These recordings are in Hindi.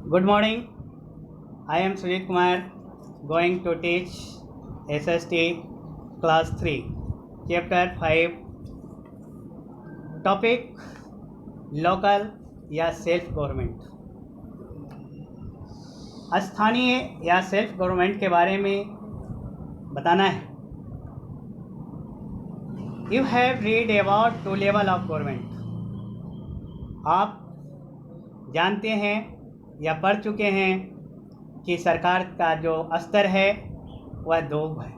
Good morning. I am Sujit Kumar, going to teach SST Class 3, Chapter 5, Topic Local या सेल्फ गवर्नमेंट। स्थानीय या सेल्फ गवर्नमेंट के बारे में बताना है। You have read about two level of government. आप जानते हैं या पढ़ चुके हैं कि सरकार का जो स्तर है वह दो है।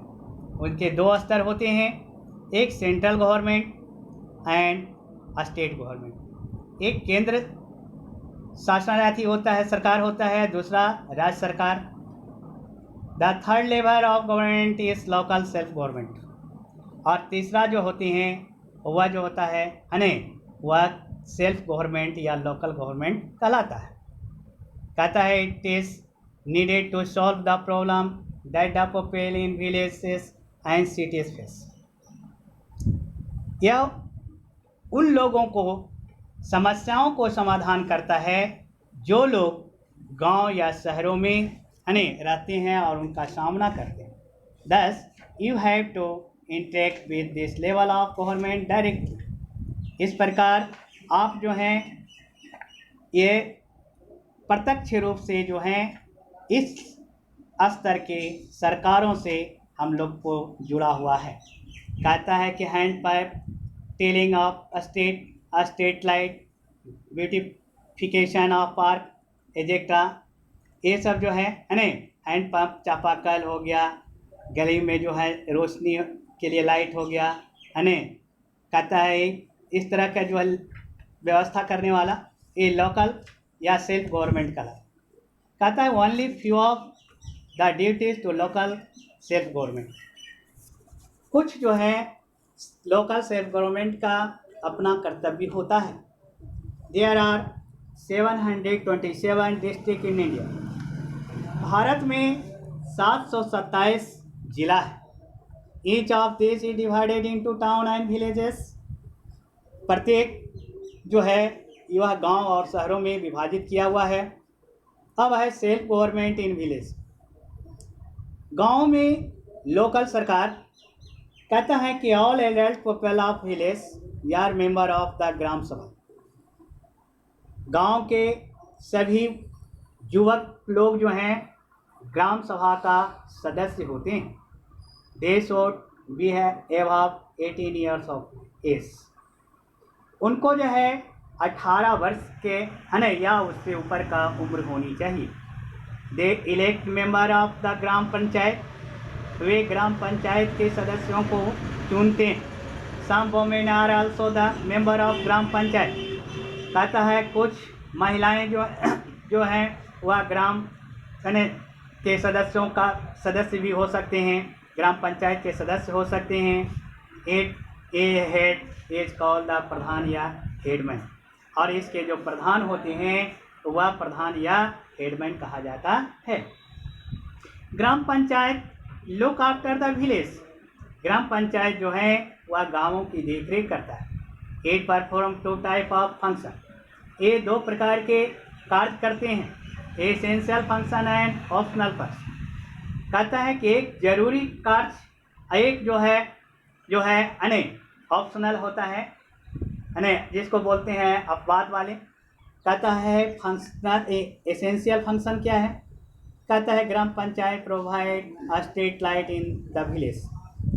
उनके दो स्तर होते हैं, एक central government and state government. एक केंद्र शासनार्थी होता है, सरकार होता है, दूसरा राज्य सरकार। The third level of government is local self government. और तीसरा जो होती हैं वह जो होता है वह सेल्फ गवर्नमेंट या लोकल गवर्नमेंट कहलाता है। कहता है it is needed to solve the problem that the people in villages and cities face. यह उन लोगों को समस्याओं को समाधान करता है जो लोग गांव या शहरों में रहते हैं और उनका सामना करते हैं। Thus, you have to interact with this level of government directly। इस प्रकार आप जो हैं ये प्रत्यक्ष रूप से जो हैं इस स्तर के सरकारों से हम लोग को जुड़ा हुआ है। कहता है कि hand pipe tiling of street light beautification of park etcetera, ये सब जो है हैंड पंप चापाकल हो गया, गली में जो है रोशनी के लिए लाइट हो गया कहता है इस तरह का जो है व्यवस्था करने वाला ये लोकल या सेल्फ गवर्नमेंट का कहता है। Only few of the duties to local self government. कुछ जो है लोकल सेल्फ गवर्नमेंट का अपना कर्तव्य होता है। There are 727 district in India. Bharat में 727 जिला है। Each of this is divided into town and villages. प्रत्येक जो है यह गांव और शहरों में विभाजित किया हुआ है। अब है सेल्फ गवर्नमेंट इन विलेज। गांव में लोकल सरकार कहता है कि all adult people of village are member of the Gram Sabha. गांव के सभी युवक लोग जो हैं ग्राम सभा का सदस्य होते हैं। दे शुड बी है अबव 18 ईयर्स ऑफ एज। उनको जो है 18 वर्ष के या उससे ऊपर का उम्र होनी चाहिए। They elect member of the Gram Panchayat. वे ग्राम पंचायत के सदस्यों को चुनते हैं। Some women are also the member of Gram Panchayat. कहता है कुछ महिलाएं जो हैं वह ग्राम के सदस्यों का सदस्य भी हो सकते हैं, ग्राम पंचायत के सदस्य हो सकते हैं। हेड इज कॉल्ड द प्रधान या हेडमैन। और इसके जो प्रधान होते हैं वह प्रधान या हेडमैन कहा जाता है। Gram Panchayat look after the village. Gram Panchayat जो है वह गांवों की देखरेख करता है। It perform 2 type of function. ये 2 प्रकार के कार्य करते हैं, essential function and optional function. कहता है कि एक जरूरी कार्य, एक जो है ऑप्शनल होता है जिसको बोलते हैं अपवाद वाले। कहता है फंक्शनल एसेंशियल फंक्शन क्या है। कहता है Gram Panchayat provide street light in the village.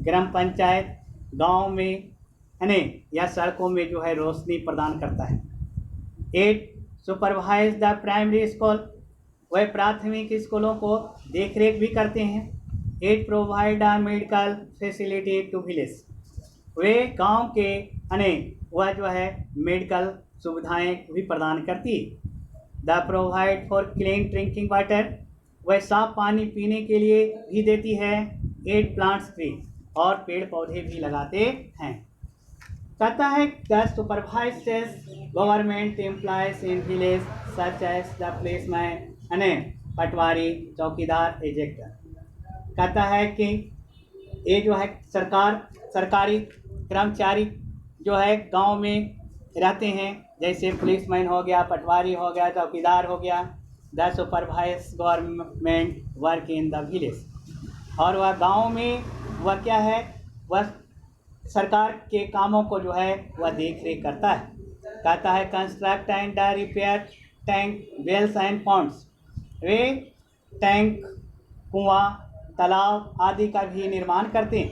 Gram Panchayat गांव में या सड़कों में जो है रोशनी प्रदान करता है। It supervise the primary school. वह प्राथमिक स्कूलों को देखरेख भी करते हैं। It provide the medical facility to village. वे गांव के वह जो है मेडिकल सुविधाएं भी प्रदान करती है। The provide for clean drinking water. वह साफ पानी पीने के लिए भी देती है। It plants tree. और पेड़ पौधे भी लगाते हैं। कहता है the supervises government employees in village such as the policeman patwari chowkidar etcetera. कहता है कि ये जो है सरकारी कर्मचारी जो है गांव में रहते हैं, जैसे पुलिसमैन हो गया, पटवारी हो गया, चौकीदार हो गया। The supervise government work in the village. और वह गांव में वह क्या है, वह सरकार के कामों को जो है वह देख रेख करता है। कहता है construct and repair tank wells and ponds, वे टैंक, कुआं, तालाब आदि का भी निर्माण करते हैं।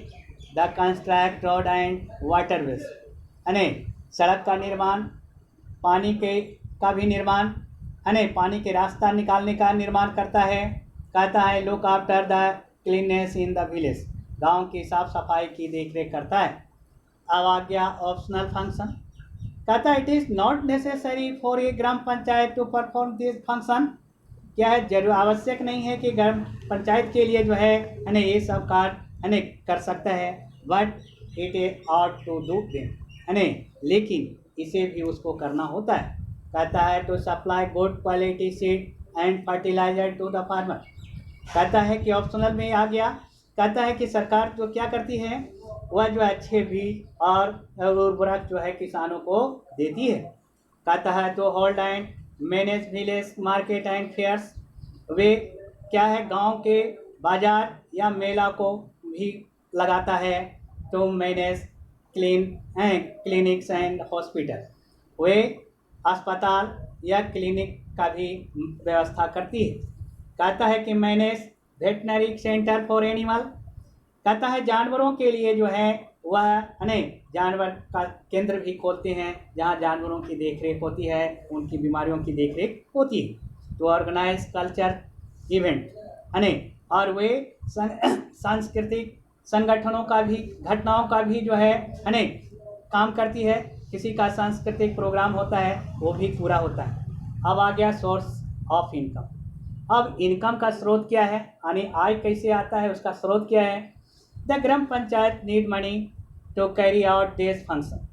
The construct road and waterways, यानी सड़क का निर्माण, पानी के का भी निर्माण, यानी पानी के रास्ता निकालने का निर्माण करता है। कहता है look after the cleanness in the village, गांव की साफ सफाई की देख रेख करता है। अब आ गया ऑप्शनल फंक्शन। कहता है it is not necessary for a gram panchayat to perform this function, क्या है जरूर आवश्यक नहीं है कि ग्राम पंचायत के लिए जो है ये सब कार्य कर सकता है, but it ought to do them, लेकिन इसे भी उसको करना होता है। कहता है to supply good quality seed and fertiliser to the farmer. कहता है कि ऑप्शनल में आ गया, कहता है कि सरकार जो क्या करती है वह जो अच्छे बीज और उर्वरक जो है किसानों को देती है। कहता है to hold and manage village market and fairs, वे क्या है गांव के बाजार या मेला को भी लगाता है। तो मैनेज क्लिनिक्स एंड हॉस्पिटल, वे अस्पताल या क्लिनिक का भी व्यवस्था करती है। कहता है कि manage veterinary centre for animal, कहता है जानवरों के लिए जो है वह जानवर का केंद्र भी खोलते हैं जहाँ जानवरों की देखरेख होती है, उनकी बीमारियों की देखरेख होती है। तो ऑर्गेनाइज कल्चर इवेंट और वे सांस्कृतिक संगठनों का भी, घटनाओं का भी जो है काम करती है। किसी का सांस्कृतिक प्रोग्राम होता है वो भी पूरा होता है। अब आ गया सोर्स ऑफ इनकम। अब इनकम का स्रोत क्या है, आय कैसे आता है, उसका स्रोत क्या है। The Gram Panchayat need money to carry out this function,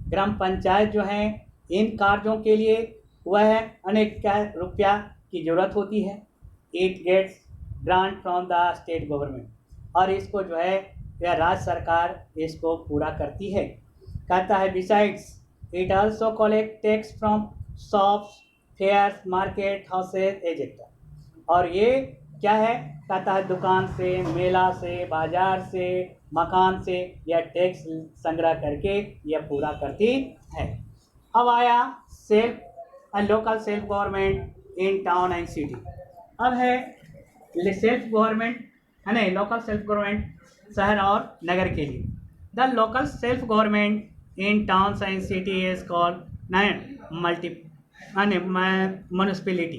Gram Panchayat जो है इन कार्यों के लिए वह अनेक क्या रुपया की ज़रूरत होती है। It gets grant from the state government, और इसको जो है यह राज्य सरकार इसको पूरा करती है। कहता है besides it also collect tax from shops, fairs, market houses एजेक्टा, और ये क्या है, कहता है दुकान से, मेला से, बाजार से, मकान से यह टैक्स संग्रह करके यह पूरा करती है। अब आया self local self government in town and city. अब है self government local self government शहर और नगर के लिए। The local self government in towns and city is called municipality.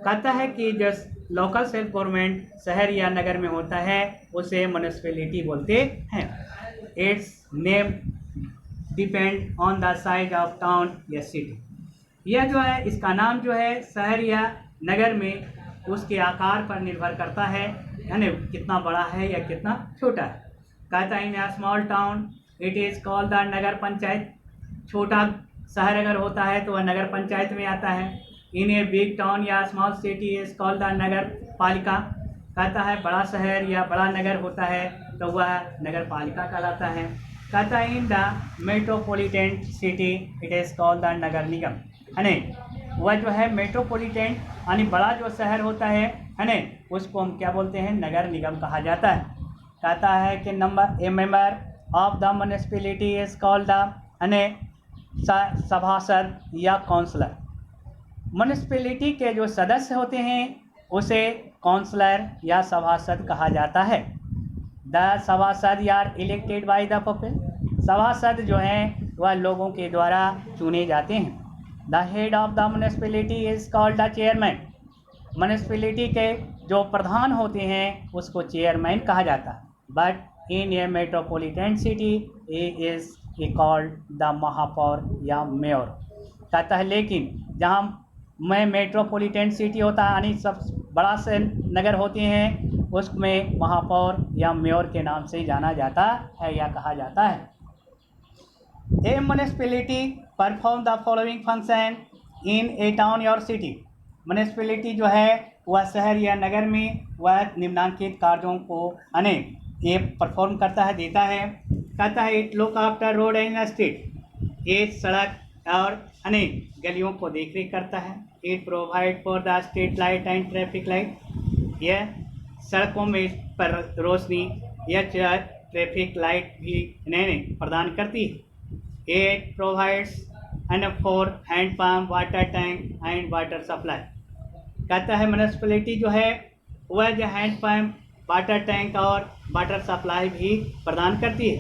कहता है कि जो लोकल सेल्फ गवर्नमेंट शहर या नगर में होता है उसे म्युनिसिपैलिटी बोलते हैं। It's name depend on the size of town या सिटी, यह जो है इसका नाम जो है शहर या नगर में उसके आकार पर निर्भर करता है, यानी कितना बड़ा है या कितना छोटा है। कहता है in a small town it is called the Nagar Panchayat, छोटा शहर अगर होता है तो वह नगर पंचायत में आता है। इन ए बिग टाउन या small city is called the Nagar Palika. कहता है बड़ा शहर या बड़ा नगर होता है तो वह नगर पालिका कहलाता है। कहता है in the metropolitan city it is called the Nagar Nigam, वह जो है मेट्रोपॉलिटन यानी बड़ा जो शहर होता है उसको हम क्या बोलते हैं, नगर निगम कहा जाता है। कहता है कि ए member of the municipality is called the सभासद या काउंसलर। म्युनिसिपैलिटी के जो सदस्य होते हैं उसे काउंसलर या सभासद कहा जाता है। द सभासद यार इलेक्टेड बाय द पीपल, सभासद जो हैं वह लोगों के द्वारा चुने जाते हैं। The head of the municipality is called the chairman, municipality के जो प्रधान होते हैं उसको चेयरमैन कहा जाता है। But in A metropolitan city is called the महापौर या मेयर। कहता है लेकिन जहाँ में मेट्रोपॉलिटन सिटी होता है यानी सब बड़ा से नगर होते हैं उसमें महापौर या मेयर के नाम से जाना जाता है या कहा जाता है। A municipality perform the following function in a town और सिटी, म्युनिसिपैलिटी जो है वह शहर या नगर में वह निम्नांकित कार्यों को ये परफॉर्म करता है, देता है। कहता है it look after road and street, ये सड़क और गलियों को देख रेख करता है। It provide for the street light and traffic light, यह सड़कों में पर रोशनी या ट्रैफिक लाइट भी इन्हें प्रदान करती है। It provides and for handpump, water tank and water supply. कहता है म्यूनिसिपैलिटी जो है वह जो हैंडपम्प, वाटर टैंक और वाटर सप्लाई भी प्रदान करती है।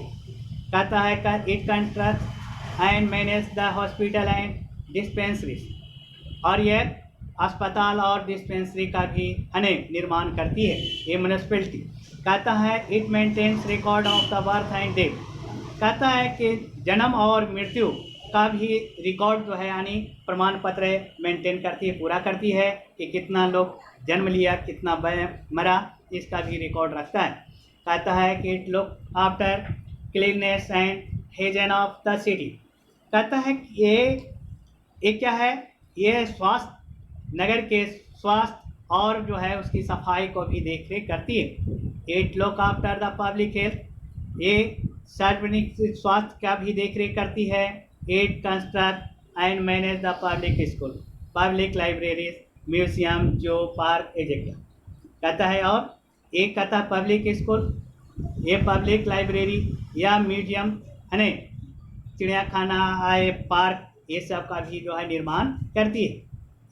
कहता है it construct and manage the hospital and dispensaries, और यह अस्पताल और डिस्पेंसरी का भी निर्माण करती है ये म्यूनिसिपैलिटी। कहता है it maintains record of the birth and death. कहता है कि जन्म और मृत्यु का भी रिकॉर्ड जो है यानी प्रमाण पत्र मेंटेन करती है, पूरा करती है कि कितना लोग जन्म लिया, कितना मरा, इसका भी रिकॉर्ड रखता है। कहता है कि it look after cleanness and hygiene of the city. कहता है कि ये क्या है, ये स्वास्थ्य, नगर के स्वास्थ्य और जो है उसकी सफाई को भी देख रेख करती है। It look after the public health, ये सार्वजनिक स्वास्थ्य का भी देख रेख करती है। It construct and manage the public school, public libraries, museum, जो पार्क एजेक्टा। कहता है और एक कहता है पब्लिक स्कूल, ये पब्लिक लाइब्रेरी या म्यूजियम है, चिड़ियाखाना आए, पार्क, ये सब का भी जो है निर्माण करती है।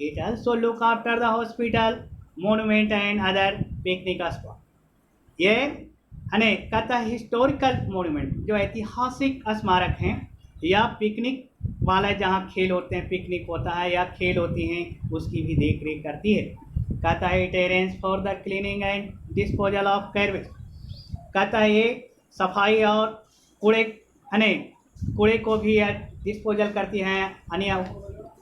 It also look after the hospital, monument and other picnic spot. ये कहता है हिस्टोरिकल मोनूमेंट, जो ऐतिहासिक स्मारक हैं या पिकनिक वाला जहाँ खेल होते हैं, पिकनिक होता है या खेल होती हैं, उसकी भी देख रेख करती है। कहता है it arrange for the cleaning and disposal of garbage. कहता है ये सफाई और कूड़े को भी डिस्पोजल करती हैं, अन्य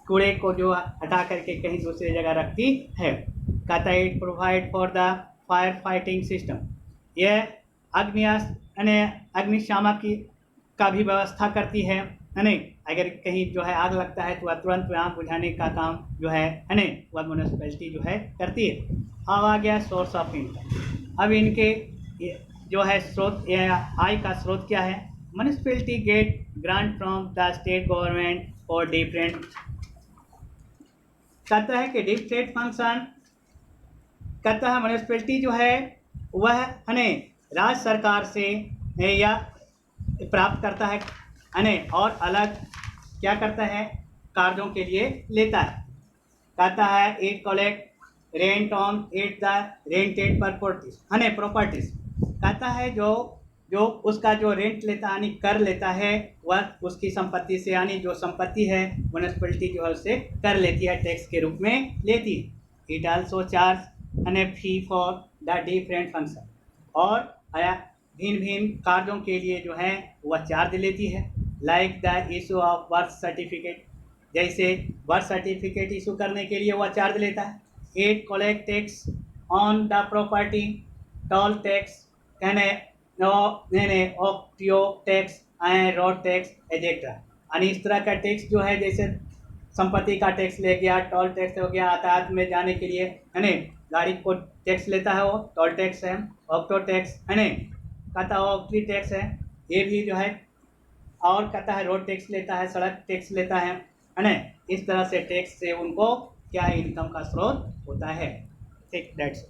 कूड़े को जो हटा करके कहीं दूसरी जगह रखती है। कहता है it provide for the fire fighting system, यह अग्निशामक का भी व्यवस्था करती है अगर कहीं जो है आग लगता है तो वह तुरंत वहाँ बुझाने का काम जो है वह म्यूनिसिपैलिटी जो है करती है। अब आ गया सोर्स ऑफ इनकम। अब इनके जो है स्रोत, आय का स्रोत क्या है। Municipality get grant from the state government for different, कहता है कि डिफरेंट फंक्शन। कहता है म्यूनिसिपैलिटी जो है वह राज्य सरकार से या प्राप्त करता है और अलग क्या करता है, कार्यों के लिए लेता है। कहता है it collect rent on it the rented properties. कहता है जो उसका जो रेंट लेता है कर लेता है, वह उसकी संपत्ति से जो संपत्ति है म्यूनिसिपैलिटी जो है उससे कर लेती है, टैक्स के रूप में लेती है। It also charge fee for the different function, और भिन्न भिन्न कार्यों के लिए जो है वह चार्ज लेती है। Like the issue of birth certificate, जैसे बर्थ सर्टिफिकेट इशू करने के लिए वह चार्ज लेता है। It collect tax on the property, toll tax, octroi tax and road tax etcetera. इस तरह का टैक्स जो है, जैसे संपत्ति का टैक्स ले गया, टोल टैक्स हो गया, यातायात में जाने के लिए गाड़ी को टैक्स लेता है, वो टोल टैक्स है। ऑक्टो टैक्स कहता है ऑक्टी टैक्स है, ये भी जो है। और कहता है रोड टैक्स लेता है, सड़क टैक्स लेता है इस तरह से टैक्स से उनको क्या इनकम का स्रोत होता है। ठीक, दैट्स